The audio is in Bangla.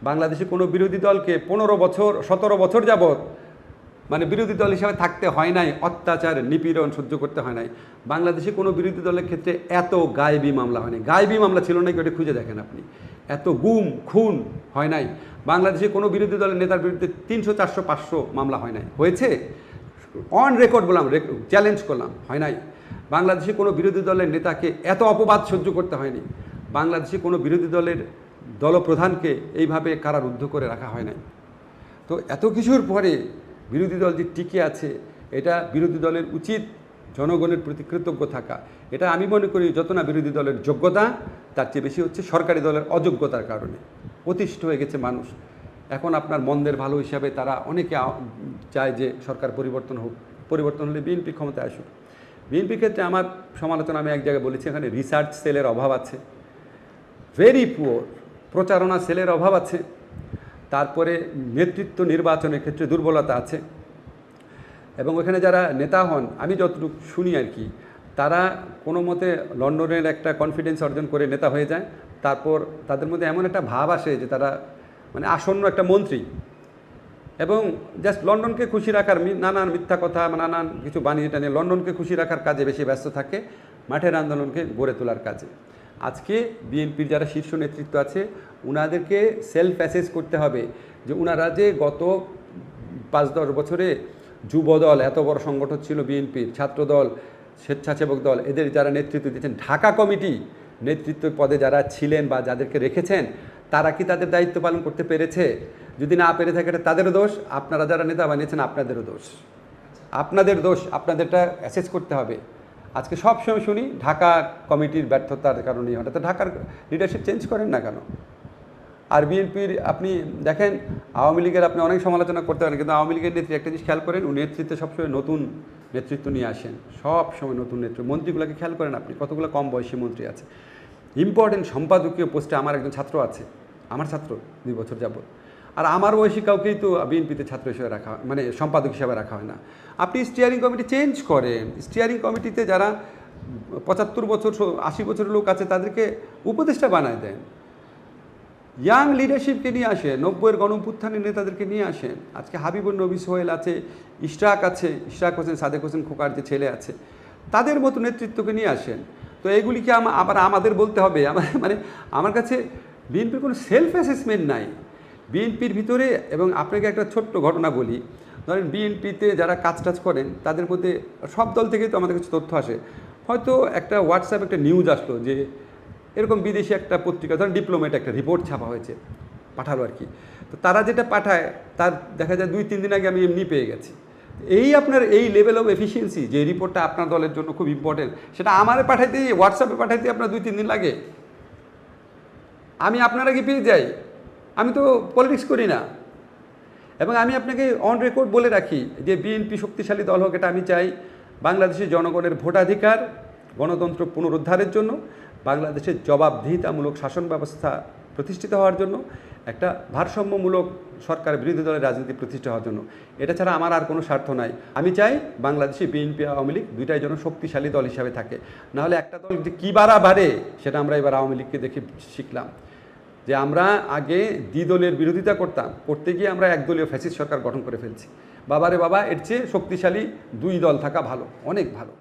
বাংলাদেশে কোনো বিরোধী দলকে 15 বছর 17 বছর যাবৎ মানে বিরোধী দল হিসাবে থাকতে হয় নাই, অত্যাচার নিপীড়ন সহ্য করতে হয় নাই। বাংলাদেশে কোনো বিরোধী দলের ক্ষেত্রে এত গায়েবী মামলা হয় নাই। গায়েবী মামলা ছিল নাকি ওটা খুঁজে দেখেন আপনি। এত গুম খুন হয় নাই। বাংলাদেশে কোনো বিরোধী দলের নেতার বিরুদ্ধে 300 400 500 মামলা হয় নাই। হয়েছে? অন রেকর্ড বললাম, চ্যালেঞ্জ করলাম, হয় নাই। বাংলাদেশে কোনো বিরোধী দলের নেতাকে এত অপবাদ সহ্য করতে হয়নি। বাংলাদেশে কোনো বিরোধী দলের দলপ্রধানকে এইভাবে কারারুদ্ধ করে রাখা হয় নাই। তো এত কিছুর পরে বিরোধী দল যে টিকে আছে, এটা বিরোধী দলের উচিত জনগণের প্রতি কৃতজ্ঞ থাকা। এটা আমি মনে করি যত না বিরোধী দলের যোগ্যতা, তার চেয়ে বেশি হচ্ছে সরকারি দলের অযোগ্যতার কারণে অতিষ্ঠ হয়ে গেছে মানুষ। এখন আপনার মন্দের ভালো হিসাবে তারা অনেকে চায় যে সরকার পরিবর্তন হোক, পরিবর্তন হলে বিএনপি ক্ষমতায় আসুক। বিএনপির ক্ষেত্রে আমার সমালোচনা আমি এক জায়গায় বলেছি, এখানে রিসার্চ সেলের অভাব আছে, ভেরি পুয়ার প্রচারণা সেলের অভাব আছে, তারপরে নেতৃত্ব নির্বাচনের ক্ষেত্রে দুর্বলতা আছে। এবং ওখানে যারা নেতা হন, আমি যতটুকু শুনি আর কি, তারা কোনো মতে লন্ডনের একটা কনফিডেন্স অর্জন করে নেতা হয়ে যায়। তারপর তাদের মধ্যে এমন একটা ভাব আসে যে তারা মানে আসন্ন একটা মন্ত্রী, এবং জাস্ট লন্ডনকে খুশি রাখার নানান মিথ্যা কথা, নানান কিছু বানিয়ে টানিয়ে লন্ডনকে খুশি রাখার কাজে বেশি ব্যস্ত থাকে, মাঠের আন্দোলনকে গড়ে তোলার কাজে। আজকে বিএনপির যারা শীর্ষ নেতৃত্ব আছে, উনাদেরকে সেলফ অ্যাসেস করতে হবে যে উনারা যে গত 5-10 বছরে যুবদল এত বড় সংগঠন ছিল বিএনপির, ছাত্রদল, স্বেচ্ছাসেবক দল, এদের যারা নেতৃত্ব দিচ্ছেন, ঢাকা কমিটি নেতৃত্ব পদে যারা ছিলেন বা যাদেরকে রেখেছেন, তারা কি তাদের দায়িত্ব পালন করতে পেরেছে? যদি না পেরে থাকে এটা তাদেরও দোষ, আপনারা যারা নেতা বানিয়েছেন আপনাদেরও দোষ। আপনাদের দোষ, আপনাদেরটা অ্যাসেস করতে হবে। আজকে সবসময় শুনি ঢাকা কমিটির ব্যর্থতার কারণেই হয়, তো ঢাকার লিডারশিপ চেঞ্জ করেন না কেন? আর বিএনপির আপনি দেখেন, আওয়ামী লীগের আপনি অনেক সমালোচনা করতে পারেন, কিন্তু আওয়ামী লীগের নেত্রী একটা জিনিস খেয়াল করেন, উনি নেতৃত্বে সবসময় নতুন নেতৃত্ব নিয়ে আসেন, সব সময় নতুন নেতৃত্ব। মন্ত্রীগুলোকে খেয়াল করেন আপনি, কতগুলো কম বয়সী মন্ত্রী আছে। ইম্পর্টেন্ট সম্পাদকীয় পোস্টে আমার একজন ছাত্র আছে, আমার ছাত্র 2 বছর যাবত। আর আমার বয়সী কাউকেই তো বিএনপিতে ছাত্র হিসেবে রাখা হয়, মানে সম্পাদক হিসেবে রাখা হয় না। আপনি স্টিয়ারিং কমিটি চেঞ্জ করেন, স্টিয়ারিং কমিটিতে যারা 75 বছর 80 বছরের লোক আছে তাদেরকে উপদেষ্টা বানায় দেন। ইয়াং লিডারশিপকে নিয়ে আসেন, 90-এর গণঅভ্যুত্থানের নেতাদেরকে নিয়ে আসেন। আজকে হাবিবুর নবী সোহেল আছে, ইশরাক আছে, ইশরাক হোসেন, সাদেক হোসেন খোকার যে ছেলে আছে, তাদের মতো নেতৃত্বকে নিয়ে আসেন। তো এগুলিকে আবার আমাদের বলতে হবে? মানে আমার কাছে বিএনপির কোনো সেলফ অ্যাসেসমেন্ট নাই বিএনপির ভিতরে। এবং আপনাকে একটা ছোট্ট ঘটনা বলি, ধরেন বিএনপিতে যারা কাজ করেন তাদের মধ্যে সব দল থেকেই তো আমাদের কাছে তথ্য আসে। হয়তো একটা হোয়াটসঅ্যাপ একটা নিউজ আসলো যে এরকম বিদেশি একটা পত্রিকা, ধরেন ডিপ্লোমেট একটা রিপোর্ট ছাপা হয়েছে, পাঠালো আর কি। তো তারা যেটা পাঠায় তার দেখা যায় 2-3 দিন আগে আমি এমনি পেয়ে গেছি। এই আপনার এই লেভেল অফ এফিসিয়েন্সি, যে রিপোর্টটা আপনার দলের জন্য খুব ইম্পর্টেন্ট, সেটা আমারে পাঠাইতে, হোয়াটসঅ্যাপে পাঠাইতে আপনার 2-3 দিন লাগে। আমি আপনার আগে পেয়ে যাই, আমি তো পলিটিক্স করি না। এবং আমি আপনাকে অন রেকর্ড বলে রাখি যে বিএনপি শক্তিশালী দল হোক, এটা আমি চাই বাংলাদেশের জনগণের ভোটাধিকার, গণতন্ত্র পুনরুদ্ধারের জন্য, বাংলাদেশের জবাবদিহিতামূলক শাসন ব্যবস্থা প্রতিষ্ঠিত হওয়ার জন্য, একটা ভারসাম্যমূলক সরকার বিরোধী দলের রাজনীতি প্রতিষ্ঠা হওয়ার জন্য। এটা ছাড়া আমার আর কোনো স্বার্থ নাই। আমি চাই বাংলাদেশে বিএনপি আওয়ামী লীগ দুইটাই যেন শক্তিশালী দল হিসাবে থাকে। নাহলে একটা দল যে কী বাড়ে সেটা আমরা এবার আওয়ামী লীগকে দেখে শিখলাম, যে আমরা আগে দ্বিদলের বিরোধিতা করতে গিয়ে আমরা একদলীয় ফ্যাসিস্ট সরকার গঠন করে ফেলছি। বাবারে বাবা, এর চেয়ে শক্তিশালী 2 দল থাকা ভালো, অনেক ভালো।